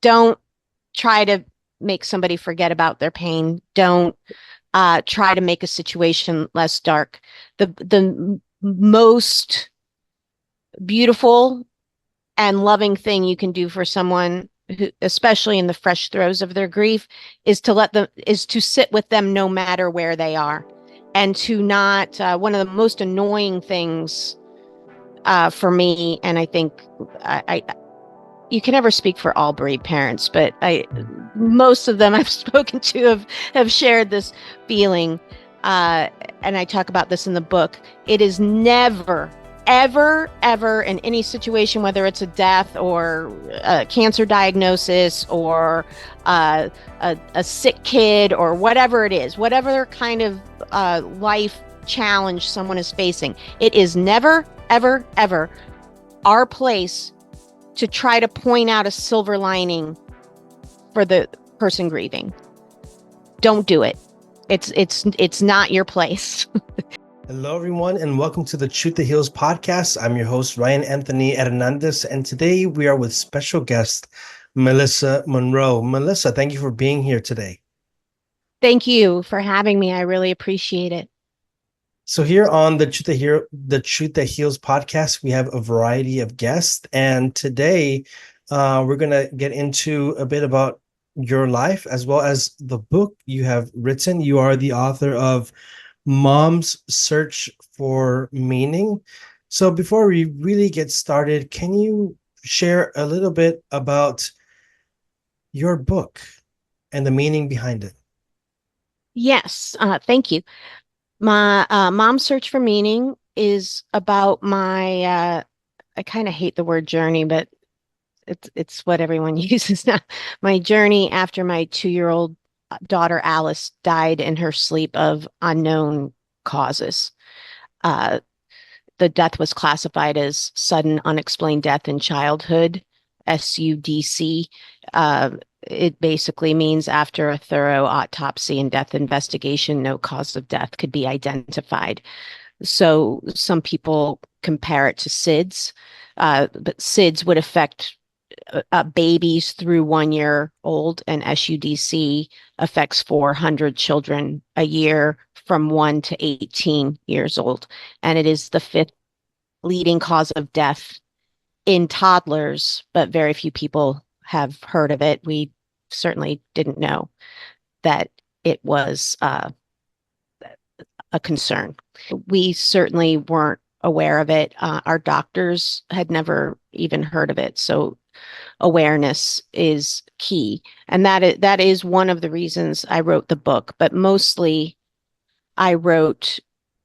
Don't try to make somebody forget about their pain. Don't try to make a situation less dark. The most beautiful and loving thing you can do for someone who, especially in the fresh throes of their grief, is to sit with them no matter where they are, and to not. One of the most annoying things for me, and I think I you can never speak for all bereaved parents, but I most of them I've spoken to have shared this feeling, uh, and I talk about this in the book. It is never, ever, ever in any situation, whether it's a death or a cancer diagnosis or a sick kid or whatever it is, whatever kind of life challenge someone is facing, it is never, ever, ever our place to try to point out a silver lining for the person grieving. Don't do it. It's not your place. Hello, everyone, and welcome to the Truth That Heals podcast. I'm your host, Ryan Anthony Hernandez, and today we are with special guest, Melissa Monroe. Melissa, thank you for being here today. Thank you for having me. I really appreciate it. So here on the Truth That Heals podcast, we have a variety of guests, and today we're going to get into a bit about your life as well as the book you have written. You are the author of Mom's Search for Meaning. So before we really get started, can you share a little bit about your book and the meaning behind it? Yes, thank you. My Mom's Search for Meaning is about my I kind of hate the word journey, but it's what everyone uses now. My journey after my 2-year-old daughter Alice died in her sleep of unknown causes. Uh, the death was classified as sudden unexplained death in childhood, SUDC. Uh, it basically means after a thorough autopsy and death investigation, no cause of death could be identified. So some people compare it to SIDS, but SIDS would affect babies through 1 year old, and SUDC affects 400 children a year from 1 to 18 years old. And it is the fifth leading cause of death in toddlers, but very few people have heard of it. We certainly didn't know that it was a concern. We certainly weren't aware of it. Our doctors had never even heard of it. So awareness is key. And that is one of the reasons I wrote the book, but mostly I wrote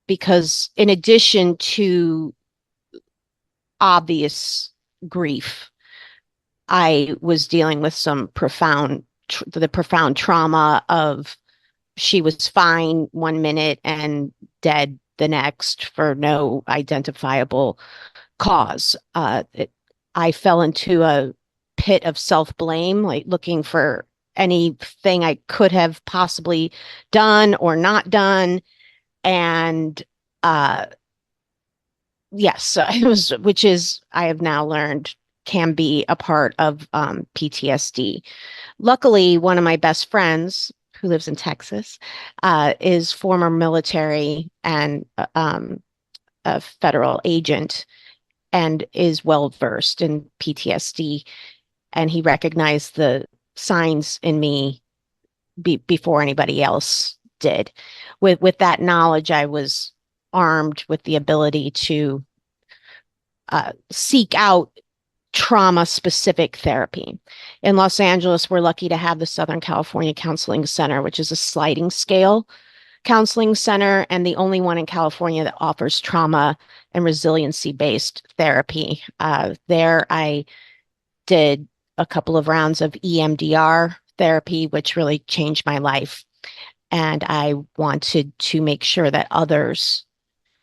because in addition to obvious grief, I was dealing with some the profound trauma of she was fine 1 minute and dead the next for no identifiable cause. I fell into a pit of self-blame, like looking for anything I could have possibly done or not done. And uh, yes, it was, which is, I have now learned, can be a part of PTSD. Luckily, one of my best friends who lives in Texas is former military and a federal agent and is well versed in PTSD. And he recognized the signs in me before anybody else did. With that knowledge, I was armed with the ability to seek out trauma specific therapy. In Los Angeles, we're lucky to have the Southern California Counseling Center, which is a sliding scale counseling center and the only one in California that offers trauma and resiliency based therapy. There, I did a couple of rounds of EMDR therapy, which really changed my life. And I wanted to make sure that others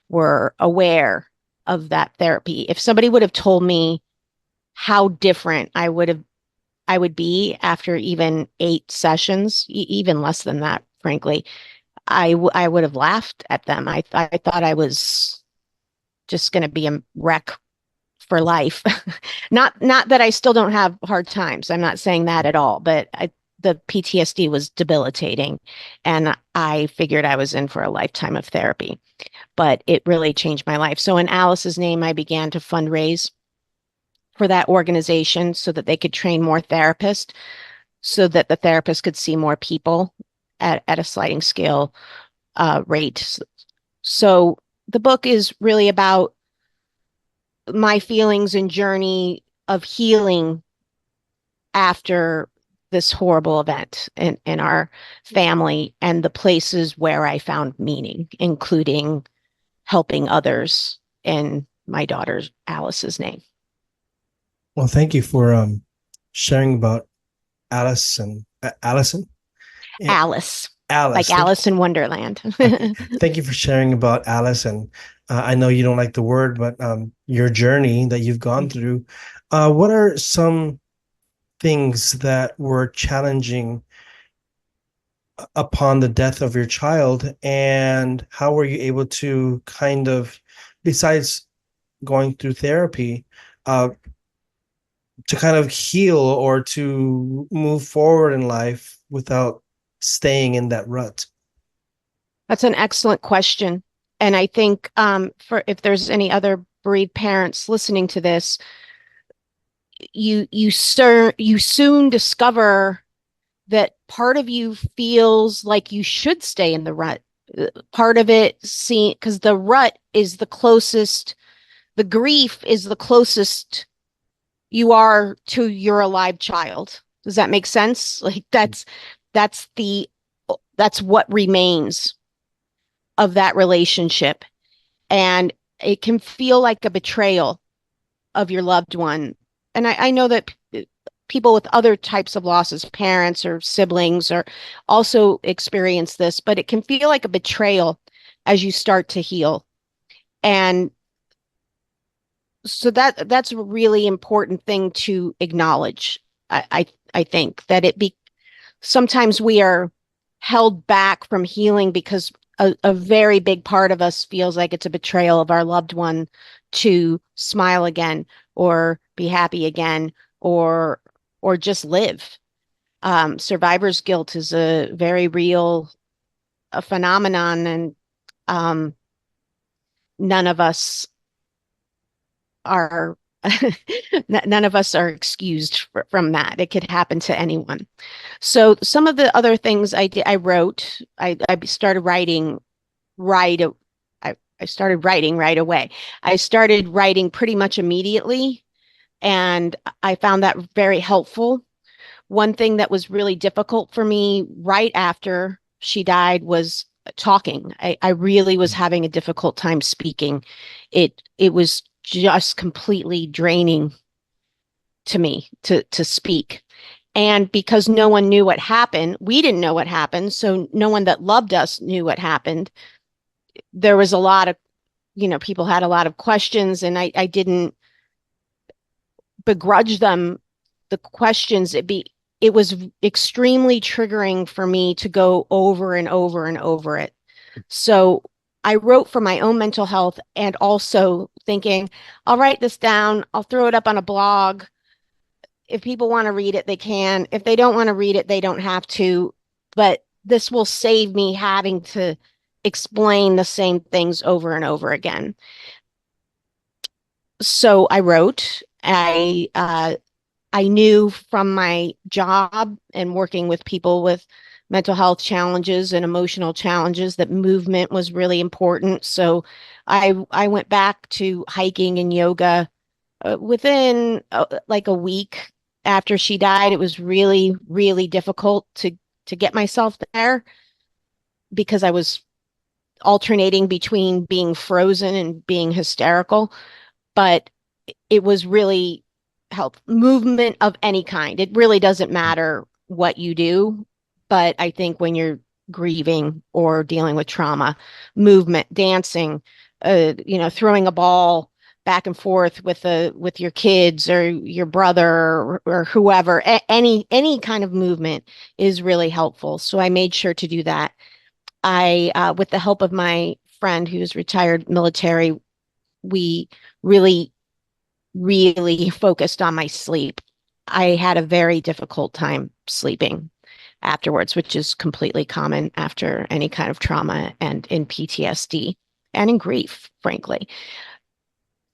were aware of that therapy. If somebody would have told me how different I would be after even 8 sessions, even less than that, frankly, I would have laughed at them. I thought I was just going to be a wreck for life. Not that I still don't have hard times. I'm not saying that at all, but the PTSD was debilitating, and I figured I was in for a lifetime of therapy. But it really changed my life. So in Alice's name, I began to fundraise for that organization so that they could train more therapists, so that the therapists could see more people at a sliding scale rate. So the book is really about my feelings and journey of healing after this horrible event in our family and the places where I found meaning, including helping others in my daughter Alice's name. Well, thank you for sharing about Allison. Yeah, Alice, like Alice. Alice in Wonderland. Okay. Thank you for sharing about Alice. And I know you don't like the word, but your journey that you've gone through. What are some things that were challenging upon the death of your child, and how were you able to kind of, besides going through therapy, uh, to kind of heal or to move forward in life without staying in that rut? That's an excellent question. And I think for if there's any other bereaved parents listening to this, you soon discover that part of you feels like you should stay in the rut. Part of it, see, because the rut is the closest, the grief is the closest you are to your alive child. Does that make sense? Like that's the that's what remains of that relationship. And it can feel like a betrayal of your loved one. And I know that people with other types of losses, parents or siblings, or also experience this, but it can feel like a betrayal as you start to heal. And so that's a really important thing to acknowledge. I think that sometimes we are held back from healing because a very big part of us feels like it's a betrayal of our loved one to smile again or be happy again or just live. Survivor's guilt is a very real phenomenon, and um, none of us are none of us are excused from that. It could happen to anyone. So some of the other things I did, I wrote. I started writing right. I started writing right away. I started writing pretty much immediately, and I found that very helpful. One thing that was really difficult for me right after she died was talking. I really was having a difficult time speaking. It was just completely draining to me to speak. And because no one knew what happened, we didn't know what happened. So no one that loved us knew what happened. There was a lot of, people had a lot of questions, and I didn't begrudge them the questions. It was extremely triggering for me to go over and over and over it. So I wrote for my own mental health, and also thinking, I'll write this down, I'll throw it up on a blog. If people want to read it, they can. If they don't want to read it, they don't have to. But this will save me having to explain the same things over and over again. So I wrote. I knew from my job and working with people with mental health challenges and emotional challenges that movement was really important. So I went back to hiking and yoga within like a week after she died. It was really, really difficult to get myself there because I was alternating between being frozen and being hysterical. But it was really help movement of any kind. It really doesn't matter what you do, but I think when you're grieving or dealing with trauma, movement, dancing, throwing a ball back and forth with your kids or your brother or whoever, any kind of movement is really helpful. So I made sure to do that. With the help of my friend who's retired military, we really really focused on my sleep. I had a very difficult time sleeping afterwards, which is completely common after any kind of trauma and in PTSD and in grief, frankly.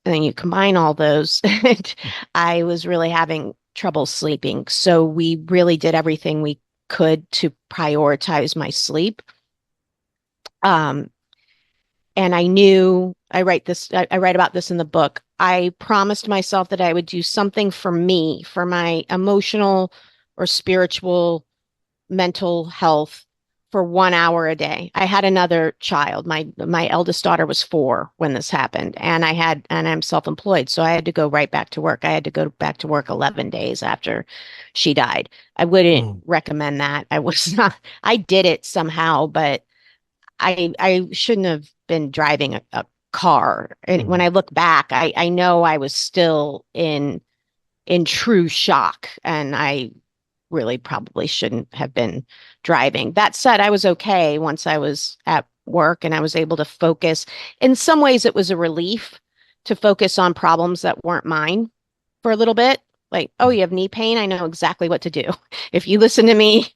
And then you combine all those, and I was really having trouble sleeping. So we really did everything we could to prioritize my sleep. Um, and I knew I write about this in the book. I promised myself that I would do something for me, for my emotional or spiritual mental health for 1 hour a day. I had another child. My eldest daughter was 4 when this happened, and I'm self-employed, so I had to go right back to work. I had to go back to work 11 days after she died. I wouldn't Mm, recommend that. I was not I did it somehow, but I shouldn't have been driving a car. And when mm, I look back, I know I was still in true shock, and I really probably shouldn't have been driving. That said, I was okay once I was at work and I was able to focus. In some ways, it was a relief to focus on problems that weren't mine for a little bit. Like, oh, you have knee pain. I know exactly what to do. If you listen to me,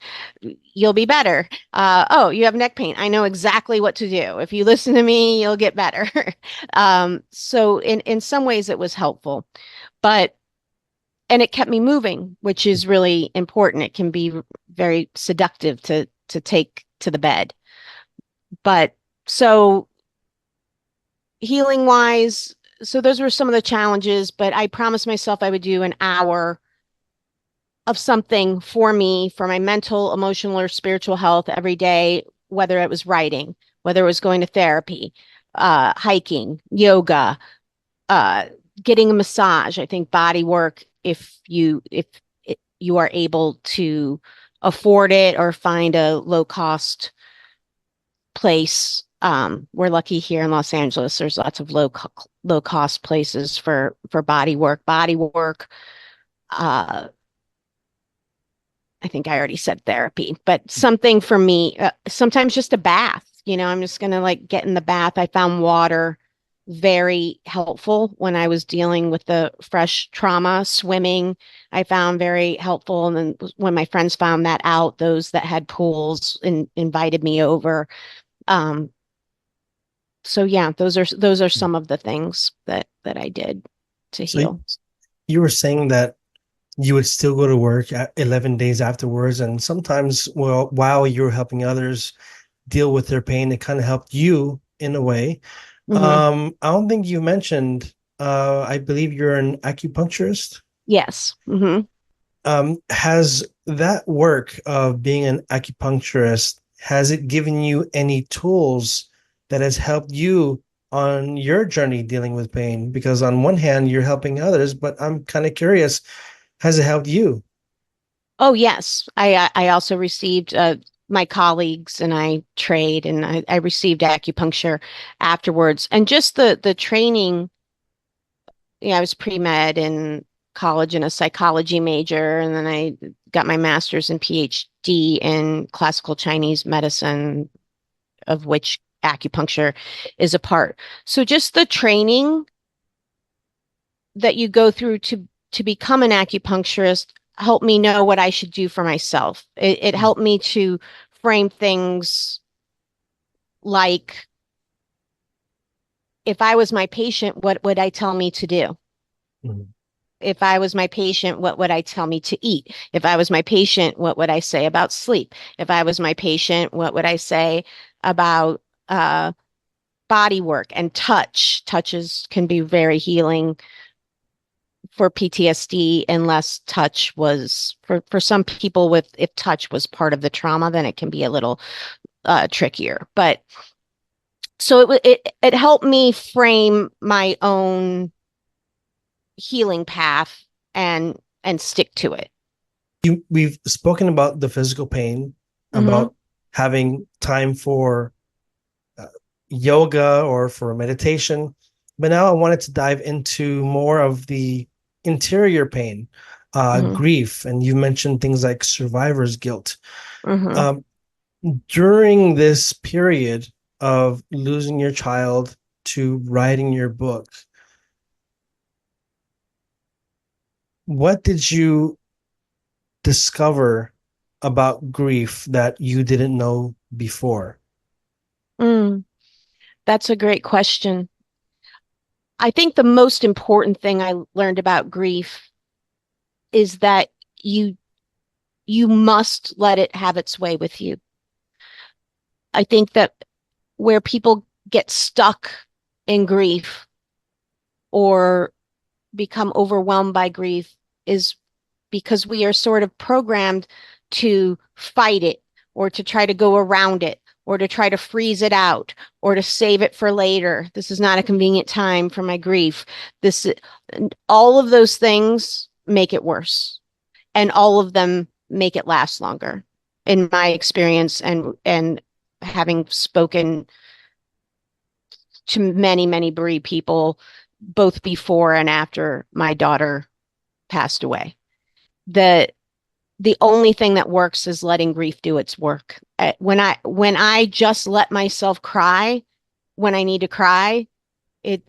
you'll be better. Oh, you have neck pain. I know exactly what to do. If you listen to me, you'll get better. So in some ways, it was helpful, but and it kept me moving, which is really important. It can be very seductive to take to the bed. But so healing wise, so those were some of the challenges, but I promised myself I would do an hour of something for me, for my mental, emotional, or spiritual health every day, whether it was writing, whether it was going to therapy, hiking, yoga, uh, getting a massage. I think body work, if you are able to afford it or find a low cost place. We're lucky here in Los Angeles. There's lots of low cost places for body work. Body work. Uh, I think I already said therapy, but something for me. Sometimes just a bath. I'm just gonna like get in the bath. I found water very helpful when I was dealing with the fresh trauma. Swimming, I found very helpful. And then when my friends found that out, those that had pools invited me over. Um, so yeah, those are mm. some of the things that I did to So heal. you were saying that you would still go to work at 11 days afterwards, and sometimes, well, while you're helping others deal with their pain, it kind of helped you in a way. Hmm. I don't think you mentioned, I believe you're an acupuncturist. Yes. Hmm. Has that work of being an acupuncturist, has it given you any tools that has helped you on your journey dealing with pain? Because on one hand, you're helping others, but I'm kind of curious, has it helped you? Oh yes, I also received my colleagues and I trade, and I received acupuncture afterwards, and just the training. I was pre-med in college and a psychology major, and then I got my master's and PhD in classical Chinese medicine, of which acupuncture is a part. So just the training that you go through to become an acupuncturist helped me know what I should do for myself. It helped me to frame things like, if I was my patient, what would I tell me to do? Mhm. If I was my patient, what would I tell me to eat? If I was my patient, what would I say about sleep? If I was my patient, what would I say about body work and touch? Touches can be very healing for PTSD, unless touch was for some people, with if touch was part of the trauma, then it can be a little trickier. But so it helped me frame my own healing path and stick to it. We've spoken about the physical pain, Hmm. about having time for uh, yoga or for meditation. But now I wanted to dive into more of the interior pain, Hmm. grief, and you mentioned things like survivor's guilt. Hmm. Um, During this period of losing your child to writing your book, What did you discover about grief that you didn't know before? Mm, that's a great question. I think the most important thing I learned about grief is that you you must let it have its way with you. I think that where people get stuck in grief or become overwhelmed by grief is because we are sort of programmed to fight it or to try to go around it or to try to freeze it out or to save it for later. This is not a convenient time for my grief. This all of those things make it worse, and all of them make it last longer in my experience, and having spoken to many, many bereaved people both before and after my daughter passed away. The the only thing that works is letting grief do its work. When I just let myself cry when I need to cry, it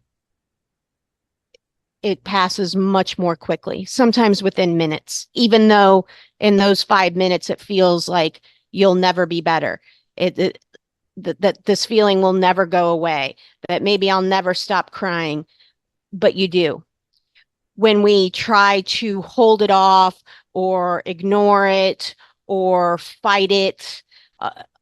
it passes much more quickly, sometimes within minutes, even though in those 5 minutes it feels like you'll never be better. It that this feeling will never go away, that maybe I'll never stop crying, but you do. When we try to hold it off or ignore it or fight it,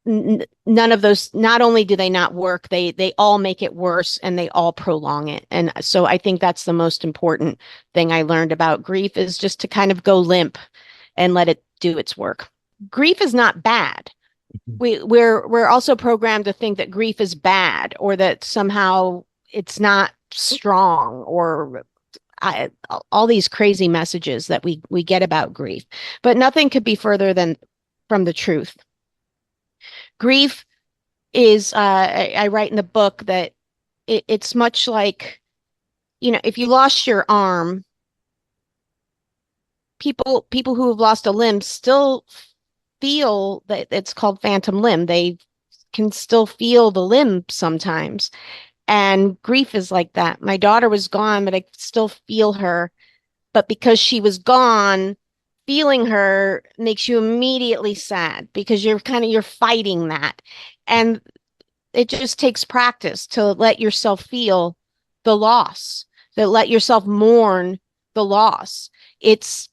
none of those, not only do they not work, they all make it worse and they all prolong it. And so I think that's the most important thing I learned about grief, is just to kind of go limp and let it do its work. Grief is not bad. We're also programmed to think that grief is bad, or that somehow it's not strong, or all these crazy messages that we get about grief. But nothing could be further than from the truth. Grief is, I write in the book that it's much like, if you lost your arm, people who have lost a limb still feel that. It's called phantom limb. They can still feel the limb sometimes. And grief is like that. My daughter was gone, but I still feel her. But because she was gone, feeling her makes you immediately sad, because you're fighting that. And it just takes practice to let yourself feel the loss, to let yourself mourn the loss. It's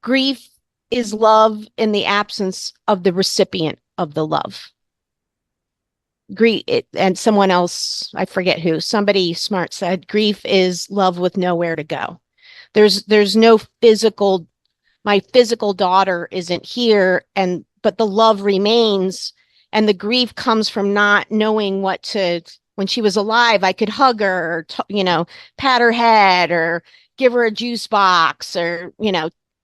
Grief is love in the absence of the recipient of the love. Grief, and someone else, I forget who, somebody smart said, grief is love with nowhere to go. There's no physical, my physical daughter isn't here, and but the love remains, and the grief comes from not knowing what to. When she was alive, I could hug her, or pat her head, or give her a juice box, or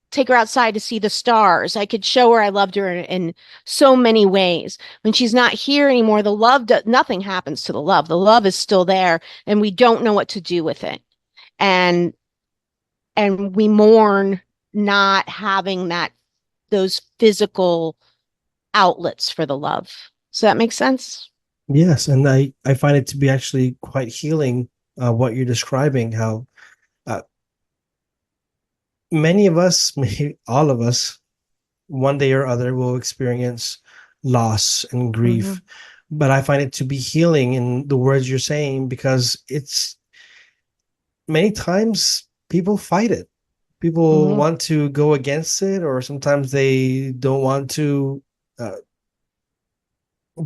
take her outside to see the stars. I could show her I loved her in so many ways. When she's not here anymore, the love nothing happens to the love. The love is still there, and we don't know what to do with it. And we mourn not having those physical outlets for the love. Does that make sense? Yes, and I find it to be actually quite healing, what you're describing, how uh, many of us, maybe all of us, one day or other will experience loss and Mm-hmm. grief. But I find it to be healing in the words you're saying, because it's many times people fight it. People Mm-hmm. want to go against it, or sometimes they don't want to uh,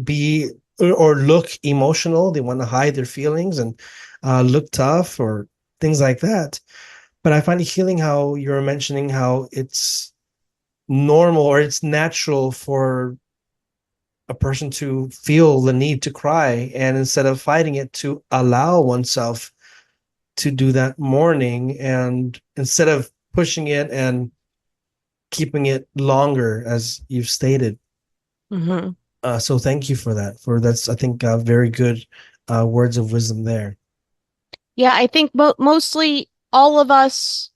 be or look emotional. They want to hide their feelings and look tough or things like that. But I find it healing how you're mentioning how it's normal or it's natural for a person to feel the need to cry, and instead of fighting it, to allow oneself to do that mourning, and instead of pushing it and keeping it longer, as you've stated. Mm-hmm. So thank you for that. For that's, I think, very good words of wisdom there. Yeah, I think mostly all of us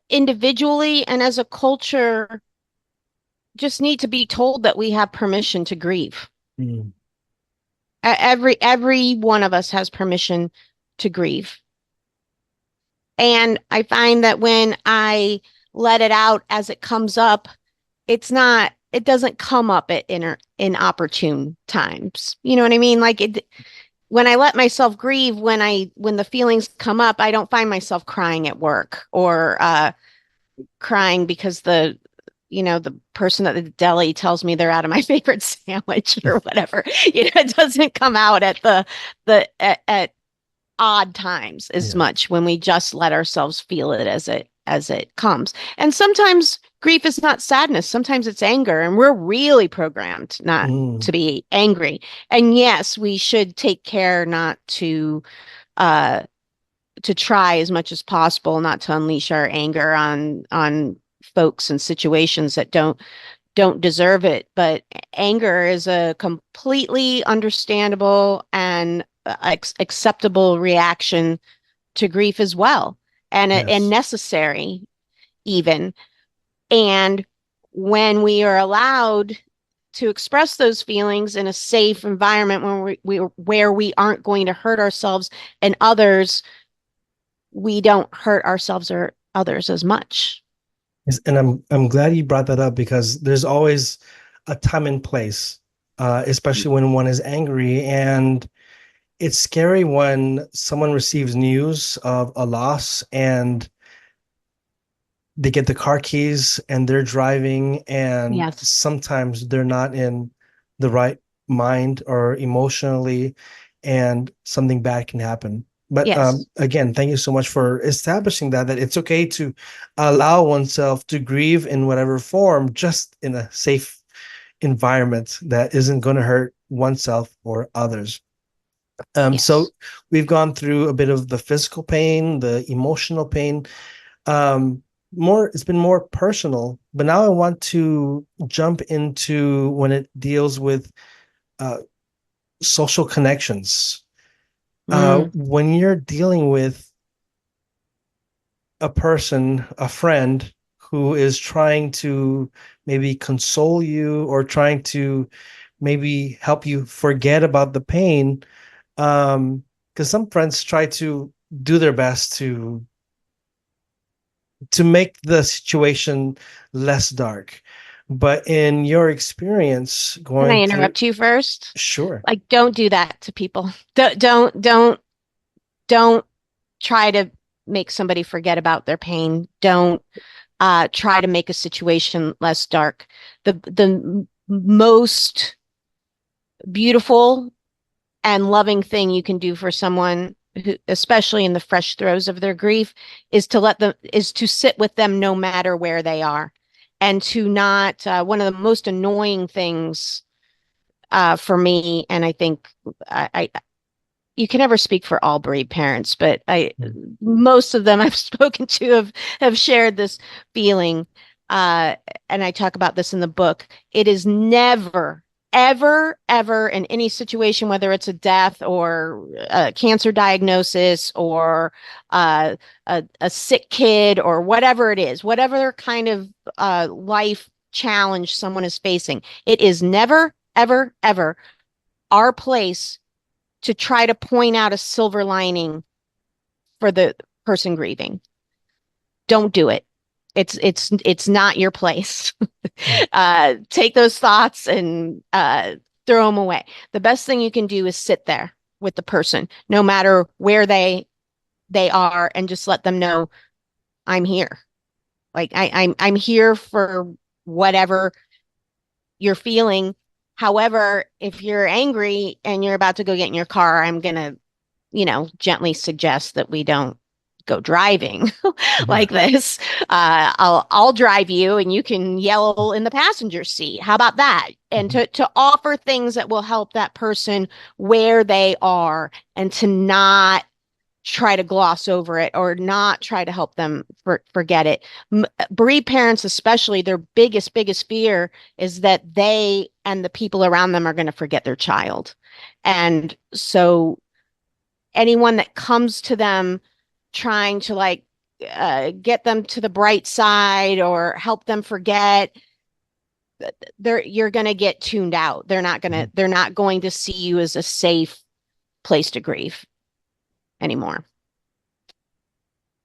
individually and as a culture just need to be told that we have permission to grieve. Mm. Every one of us has permission to grieve. And I find that when I let it out as it comes up, it doesn't come up at inopportune times. You know what I mean? Like when I let myself grieve, when the feelings come up, I don't find myself crying at work or crying because the person at the deli tells me they're out of my favorite sandwich or whatever. It doesn't come out at at odd times as Yeah. much when we just let ourselves feel it as it comes. And sometimes grief is not sadness, sometimes it's anger, and we're really programmed not Mm, to be angry. And yes, we should take care not uh to try as much as possible not to unleash our anger on folks and situations that don't deserve it. But anger is a completely understandable and acceptable reaction to grief as well, and yes. necessary even. And when we are allowed to express those feelings in a safe environment where we aren't going to hurt ourselves and others, we don't hurt ourselves or others as much. And I'm glad you brought that up because there's always a time and place, especially when one is angry. And it's scary when someone receives news of a loss and they get the car keys and they're driving, and Yes. sometimes they're not in the right mind or emotionally, and something bad can happen. But Yes. again, thank you so much for establishing that it's okay to allow oneself to grieve in whatever form, just in a safe environment that isn't going to hurt oneself or others. So Yes. we've gone through a bit of the physical pain, the emotional pain. um More, it's been more personal, but now I want to jump into when it deals with uh social connections. Mm. When you're dealing with a person, a friend, who is trying to maybe console you or trying to maybe help you forget about the pain, because some friends try to do their best to make the situation less dark. But in your experience Can I going through, interrupt you first? sure. Like, don't do that to people. Don't try to make somebody forget about their pain. Don't try to make a situation less dark. The most beautiful and loving thing you can do for someone who, especially in the fresh throes of their grief, is to sit with them no matter where they are, and to not. One of the most annoying things for me, and I think I you can never speak for all bereaved parents, but I Mm. most of them I've spoken to have shared this feeling. Uh, and I talk about this in the book. It is never, ever in any situation, whether it's a death or a cancer diagnosis or a sick kid or whatever it is, whatever kind of life challenge someone is facing, it is never, ever our place to try to point out a silver lining for the person grieving. Don't do it. It's not your place. Mm. Take those thoughts and throw them away. The best thing you can do is sit there with the person, no matter where they are, and just let them know I'm here. Like I'm here for whatever you're feeling. However, if you're angry and you're about to go get in your car, I'm gonna gently suggest that we don't go driving Yeah. like this. I'll drive you, and you can yell in the passenger seat. How about that? And Mhm. to offer things that will help that person where they are, and to not try to gloss over it or not try to help them forget it. Bereaved parents, especially, their biggest fear is that they and the people around them are going to forget their child. And so anyone that comes to them trying to get them to the bright side or help them forget, you're going to get tuned out. Mhm. They're not going to see you as a safe place to grieve anymore.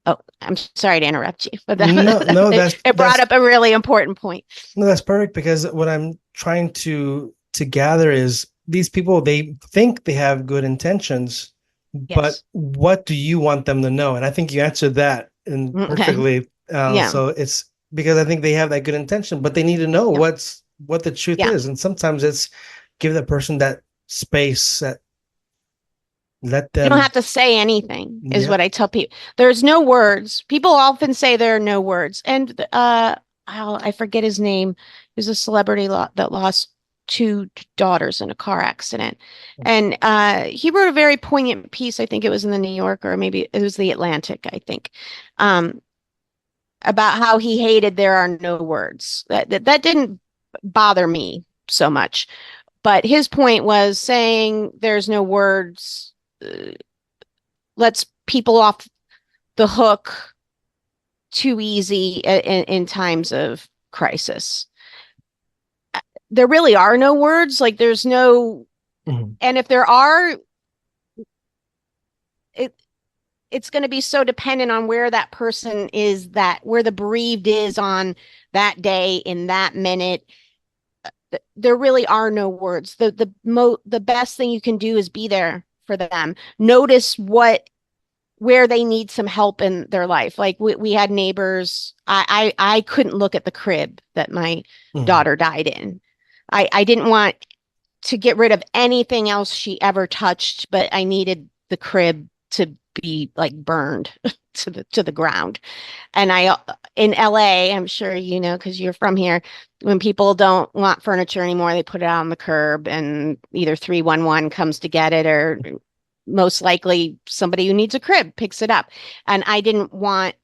Oh, I'm sorry to interrupt you, but No, no, it brought up a really important point. no, that's perfect, because what I'm trying to gather is these people, they think they have good intentions, but Yes. what do you want them to know? And I think you answered that in Okay. perfectly. Yeah. So it's because I think they have that good intention, but they need to know Yeah. what the truth Yeah. is. And sometimes it's give that person that space, that let You don't them. have to say anything, is Yeah. what I tell people. There's no words. People often say there are no words. And I forget his name. He was a celebrity that lost two daughters in a car accident. And he wrote a very poignant piece. I think it was in the New Yorker, or maybe it was the Atlantic, I think, um, about how he hated there are no words. That didn't bother me so much. But his point was saying there's no words lets people off the hook too easy in times of crisis. There really are no words. Like there's no, Mhm. and if there are, it it's going to be so dependent on where that person is, that where the bereaved is on that day in that minute. There really are no words. The best thing you can do is be there for them. Notice where they need some help in their life. Like we had neighbors. I couldn't look at the crib that my Mhm. daughter died in. I didn't want to get rid of anything else she ever touched, but I needed the crib to be like burned to the ground. And I in LA, I'm sure you know because you're from here, when people don't want furniture anymore, they put it out on the curb and either 311 comes to get it, or most likely somebody who needs a crib picks it up. And I didn't want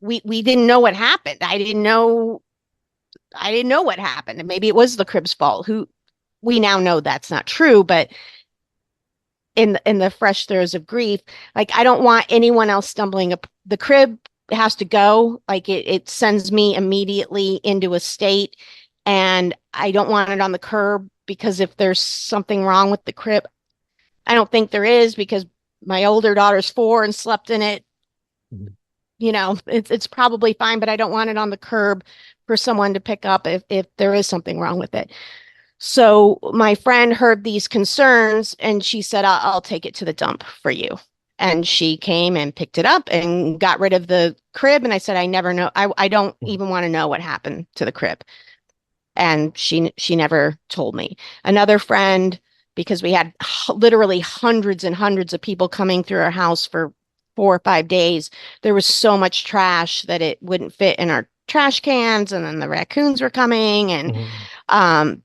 we didn't know what happened. I didn't know what happened. And maybe it was the crib's fault. Who we now know that's not true, but in the fresh throes of grief, like I don't want anyone else stumbling up. The crib has to go. Like it sends me immediately into a state, and I don't want it on the curb because if there's something wrong with the crib, I don't think there is because my older daughter's 4 and slept in it. Mhm. You know, it's probably fine, but I don't want it on the curb for someone to pick up if there is something wrong with it. So my friend heard these concerns and she said, I'll take it to the dump for you. And she came and picked it up and got rid of the crib. And I said, I never know. I don't even want to know what happened to the crib. And she never told me. Another friend, because we had literally hundreds and hundreds of people coming through our house for 4 or 5 days, there was so much trash that it wouldn't fit in our trash cans, and then the raccoons were coming, and Mhm. um,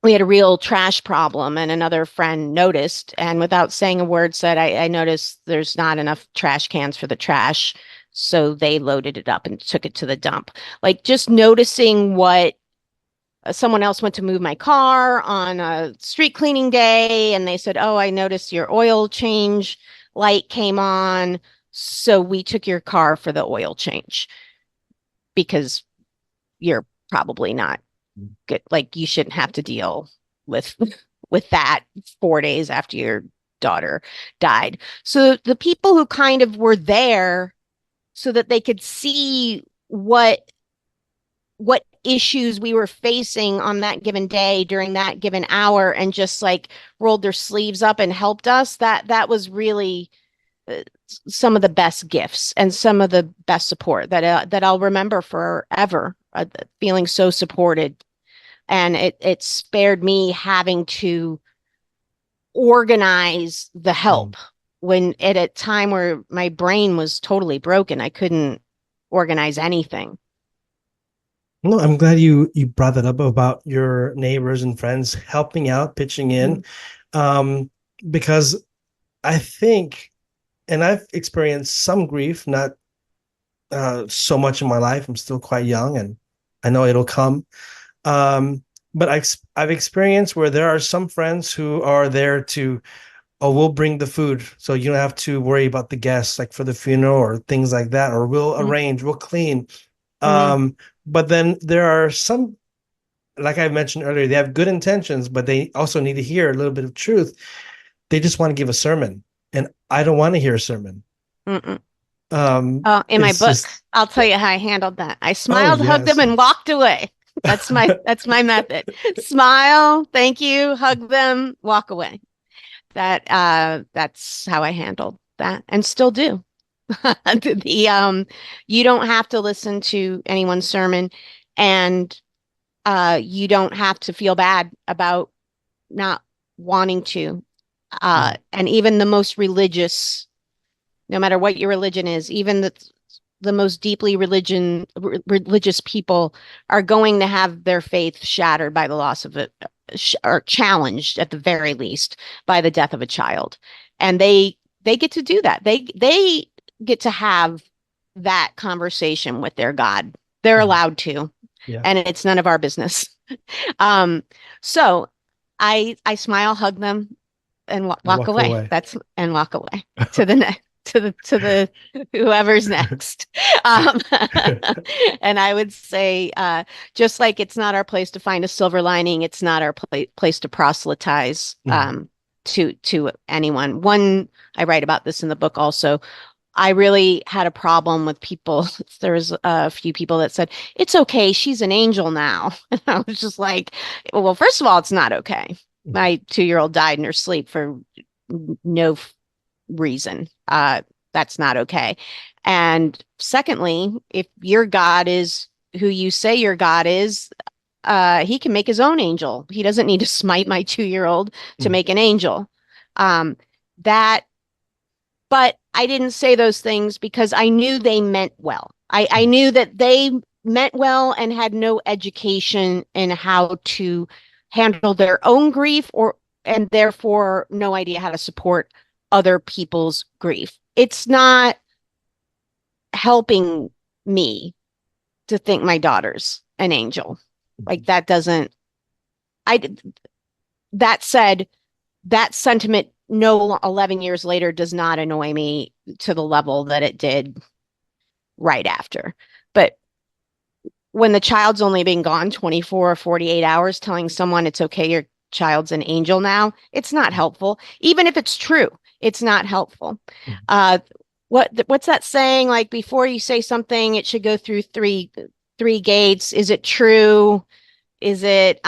we had a real trash problem. And another friend noticed, and without saying a word, said, I noticed there's not enough trash cans for the trash. So they loaded it up and took it to the dump. Like just noticing what someone else went to move my car on a street cleaning day and they said, oh, I noticed your oil change light came on. So we took your car for the oil change because you're probably not good. Like you shouldn't have to deal with with that 4 days after your daughter died. So the people who kind of were there so that they could see what issues we were facing on that given day during that given hour and just like rolled their sleeves up and helped us, that was really some of the best gifts and some of the best support that I'll remember forever, feeling so supported. And it spared me having to organize the Mhm. help when at a time where my brain was totally broken. I couldn't organize anything. No, I'm glad you brought that up about your neighbors and friends helping out, pitching Mhm. in, um, because I think, and I've experienced some grief, not so much in my life. I'm still quite young, and I know it'll come. But I've experienced where there are some friends who are there to, oh, we'll bring the food, so you don't have to worry about the guests, like for the funeral or things like that, or we'll Mhm. arrange, we'll clean. Mhm. But then there are some, like I mentioned earlier, they have good intentions, but they also need to hear a little bit of truth. They just want to give a sermon, and I don't want to hear a sermon. Mm-mm. In my It's book, just, I'll tell you how I handled that. I oh smiled, hugged them, yes. and walked away. That's my method. Smile, thank you, hug them, walk away. That's how I handled that and still do. The You don't have to listen to anyone's sermon, and you don't have to feel bad about not wanting to. Mm, And even the most religious, no matter what your religion is, even the most deeply religious people are going to have their faith shattered by the loss of it, or challenged at the very least by the death of a child, and they get to do that. They get to have that conversation with their God. They're mm, allowed to, yeah. and it's none of our business. um, so I smile, hug them, and And walk walk away. away. That's and walk away to the next to the whoever's next. Um, and I would say, just like it's not our place to find a silver lining, it's not our place to proselytize Mm, to anyone. One, I write about this in the book also. I really had a problem with people. There was a few people that said, it's okay, she's an angel now. And I was just like, well, first of all, it's not okay. mm, My 2-year-old died in her sleep for no reason. That's not okay. And secondly, if your God is who you say your God is, he can make his own angel. He doesn't need to smite my 2-year-old to mm, make an angel. Um, that but I didn't say those things because I knew they meant well. I mm, knew that they meant well and had no education in how to handle their own grief, or and therefore no idea how to support other people's grief. It's not helping me to think my daughter's an angel. Like that doesn't I that said, that sentiment no 11 years later does not annoy me to the level that it did right after. But when the child's only been gone 24 or 48 hours, telling someone it's okay, your child's an angel now, it's not helpful. Even if it's true, it's not helpful. mm. Uh, what's that saying? Like before you say something, it should go through three gates. Is it true? Is it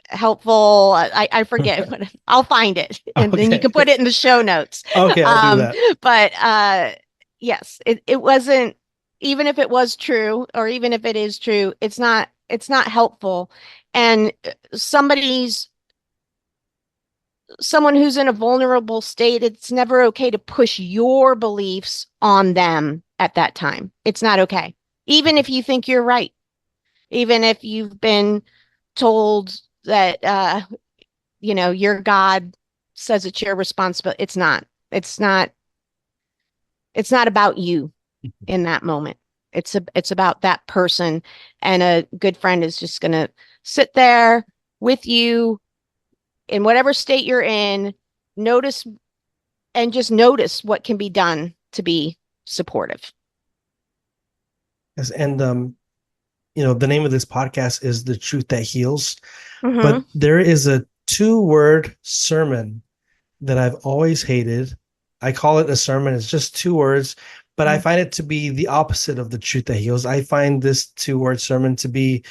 helpful? I forget. I'll find it, and then you Okay. can put it in the show notes. Okay, I'll do Um, that. but yes, it wasn't. Even if it was true, or even if it is true, it's not helpful. And someone who's in a vulnerable state, it's never okay to push your beliefs on them at that time. It's not okay, even if you think you're right, even if you've been told that your God says it's your responsibility. It's not about you in that moment. It's about that person, and a good friend is just going to sit there with you in whatever state you're in, notice and just notice what can be done to be supportive. Yes, and the name of this podcast is The Truth That Heals. But Mm-hmm. there is a two-word sermon that I've always hated. I call it a sermon. It's just two words, but I find it to be the opposite of the truth that heals. I find this two-word sermon to be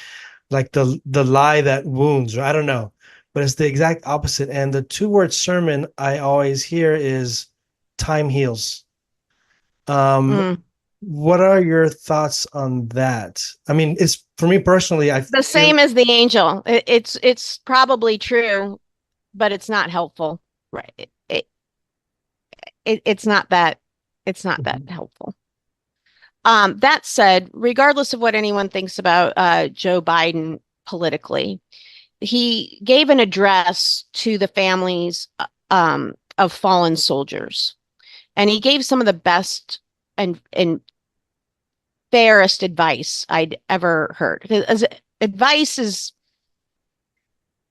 like the lie that wounds, or I don't know, but it's the exact opposite. And the two-word sermon I always hear is time heals. Um, Mm. what are your thoughts on that? I mean, it's for me personally, I The feel same as the angel. It's probably true, but it's not helpful. Right. It's not that Mhm. helpful. That said, regardless of what anyone thinks about Joe Biden politically, he gave an address to the families of fallen soldiers, and he gave some of the best and fairest advice I'd ever heard. As advice is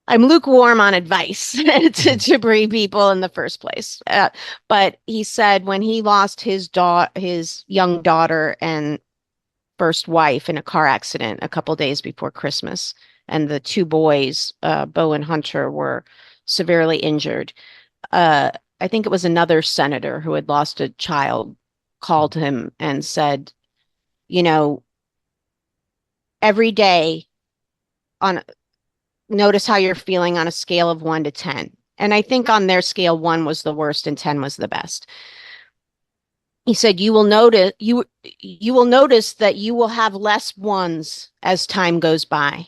I'm lukewarm on advice Mhm. to bring people in the first place. But he said when he lost his young daughter and first wife in a car accident a couple days before Christmas, and the two boys, Bo and Hunter, were severely injured. Uh, I think it was another senator who had lost a child called him and said, you know, every day on notice how you're feeling on a scale of 1 to 10. And I think on their scale, 1 was the worst and 10 was the best. He said, you will notice that you will have less ones as time goes by,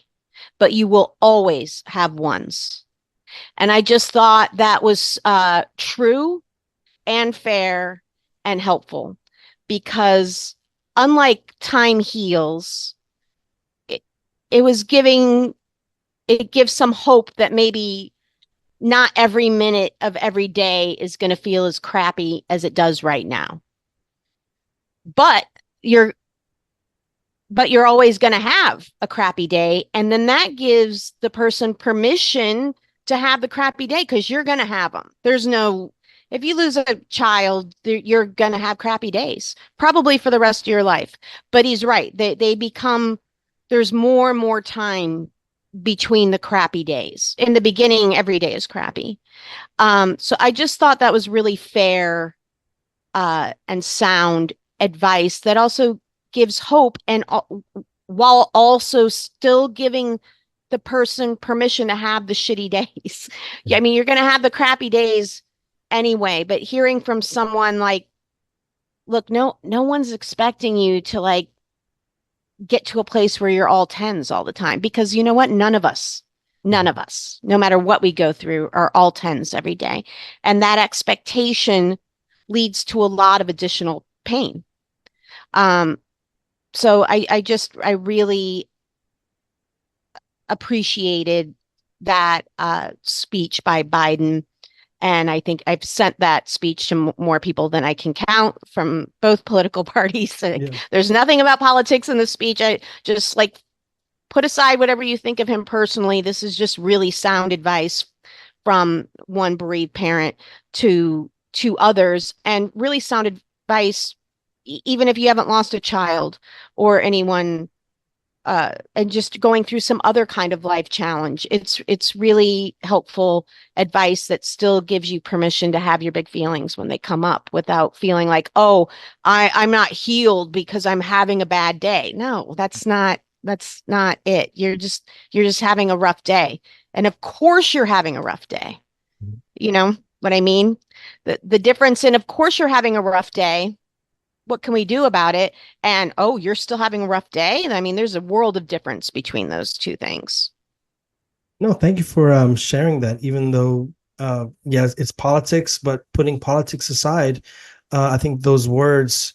but you will always have ones. And I just thought that was true and fair and helpful because unlike time heals, it, it was giving it gives some hope that maybe not every minute of every day is going to feel as crappy as it does right now. But you're but you're always going to have a crappy day, and then that gives the person permission to have the crappy day because you're going to have them. There's no If you lose a child, you're going to have crappy days, probably for the rest of your life. But he's right. They become There's more and more time between the crappy days. In the beginning, every day is crappy. So I just thought that was really fair and sound advice that also gives hope and while also still giving the person permission to have the shitty days. Yeah, I mean, you're going to have the crappy days anyway, but hearing from someone like, look, no one's expecting you to like get to a place where you're all tens all the time because you know what? None of us, no matter what we go through, are all tens every day. And that expectation leads to a lot of additional pain. So I really appreciated that speech by Biden. And I think I've sent that speech to more people than I can count from both political parties. Like, Yeah. there's nothing about politics in the speech. I just like put aside whatever you think of him personally. This is just really sound advice from one bereaved parent to others, and really sound advice, even if you haven't lost a child or anyone, and just going through some other kind of life challenge. It's really helpful advice that still gives you permission to have your big feelings when they come up without feeling like, oh, I'm not healed because I'm having a bad day. No, that's not it. You're just having a rough day. And of course you're having a rough day. You know what I mean? The difference in, of course you're having a rough day, what can we do about it? And, oh, you're still having a rough day. I mean, there's a world of difference between those two things. No, thank you for sharing that. Even though, yes, it's politics, but putting politics aside, I think those words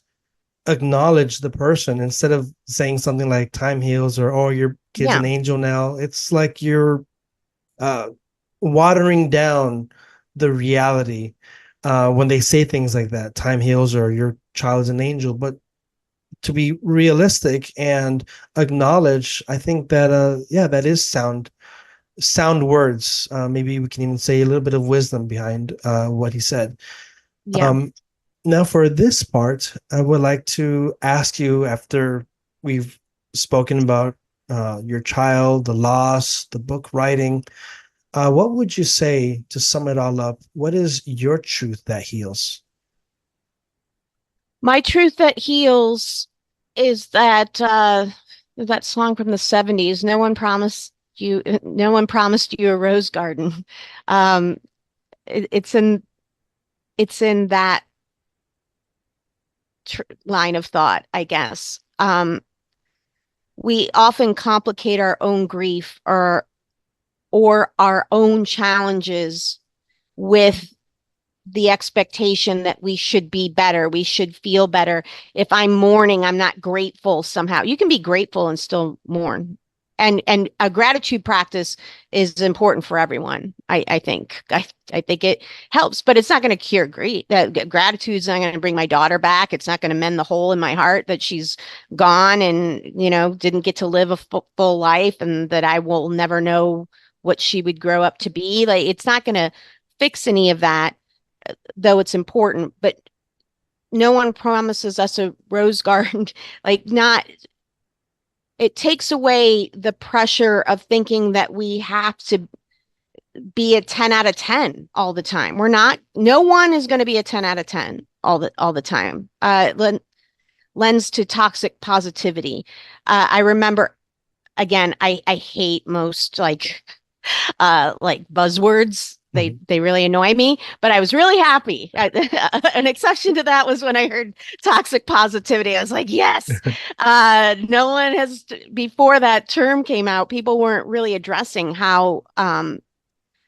acknowledge the person instead of saying something like "time heals" or "oh, your kid's Yeah. an angel now." It's like you're uh, watering down the reality when they say things like that. Time heals, or your child is an angel. But to be realistic and acknowledge, I think that yeah, that is sound words. Maybe we can even say a little bit of wisdom behind what he said. Yeah. Um, Now, for this part, I would like to ask you, after we've spoken about your child, the loss, the book writing, what would you say to sum it all up? What is your truth that heals? My truth that heals is that song from the 70s, no one promised you a rose garden. Um, it's in that line of thought, I guess. We often complicate our own grief or our own challenges with the expectation that we should be better, we should feel better. If I'm mourning, I'm not grateful somehow. You can be grateful and still mourn. And a gratitude practice is important for everyone. I think. I think it helps, but it's not going to cure grief. Gratitude is not going to bring my daughter back. It's not going to mend the hole in my heart that she's gone and didn't get to live a full life, and that I will never know what she would grow up to be. Like, it's not going to fix any of that, though it's important. But no one promises us a rose garden. Like, not it takes away the pressure of thinking that we have to be a 10 out of 10 all the time. We're not, no one is going to be a 10 out of 10 all the time. Lends to toxic positivity. I remember, again, I hate most like buzzwords. They really annoy me, but I was really happy. An exception to that was when I heard toxic positivity. I was like, yes. No one has, before that term came out, people weren't really addressing how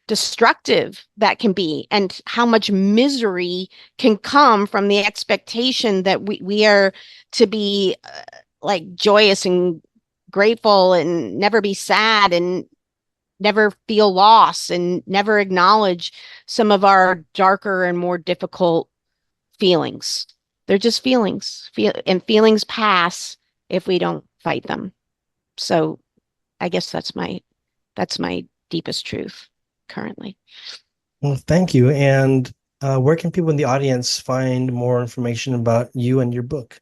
destructive that can be and how much misery can come from the expectation that we are to be like joyous and grateful and never be sad and never feel loss and never acknowledge some of our darker and more difficult feelings. They're just feelings, and feelings pass if we don't fight them. So I guess that's my deepest truth currently. Well, thank you. And where can people in the audience find more information about you and your book?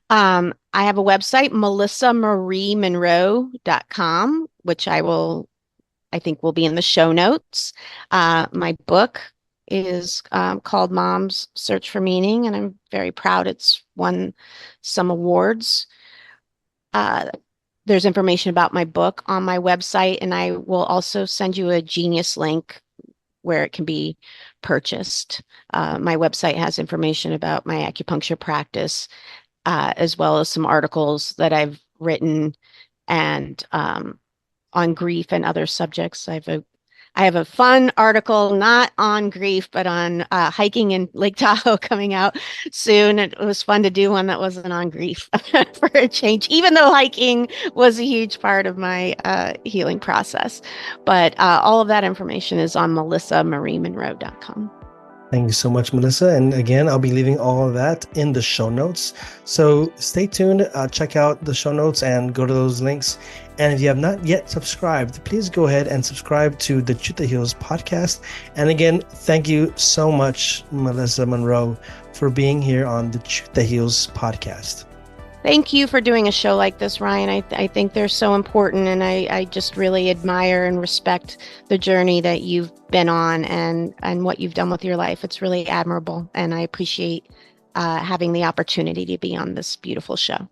I have a website, melissamariemonroe.com, which I think will be in the show notes. My book is called Mom's Search for Meaning, and I'm very proud it's won some awards. There's information about my book on my website, and I will also send you a Genius link where it can be purchased. My website has information about my acupuncture practice, as well as some articles that I've written and on grief and other subjects. I have a fun article, not on grief, but on hiking in Lake Tahoe coming out soon. It was fun to do one that wasn't on grief for a change, even though hiking was a huge part of my healing process. But all of that information is on melissamariemonroe.com. Thank you so much, Melissa. And again, I'll be leaving all of that in the show notes. So stay tuned, check out the show notes and go to those links. And if you have not yet subscribed, please go ahead and subscribe to the Truth That Heals podcast. And again, thank you so much, Melissa Monroe, for being here on the Truth That Heals podcast. Thank you for doing a show like this, Ryan. I think they're so important, and I just really admire and respect the journey that you've been on and what you've done with your life. It's really admirable, and I appreciate having the opportunity to be on this beautiful show.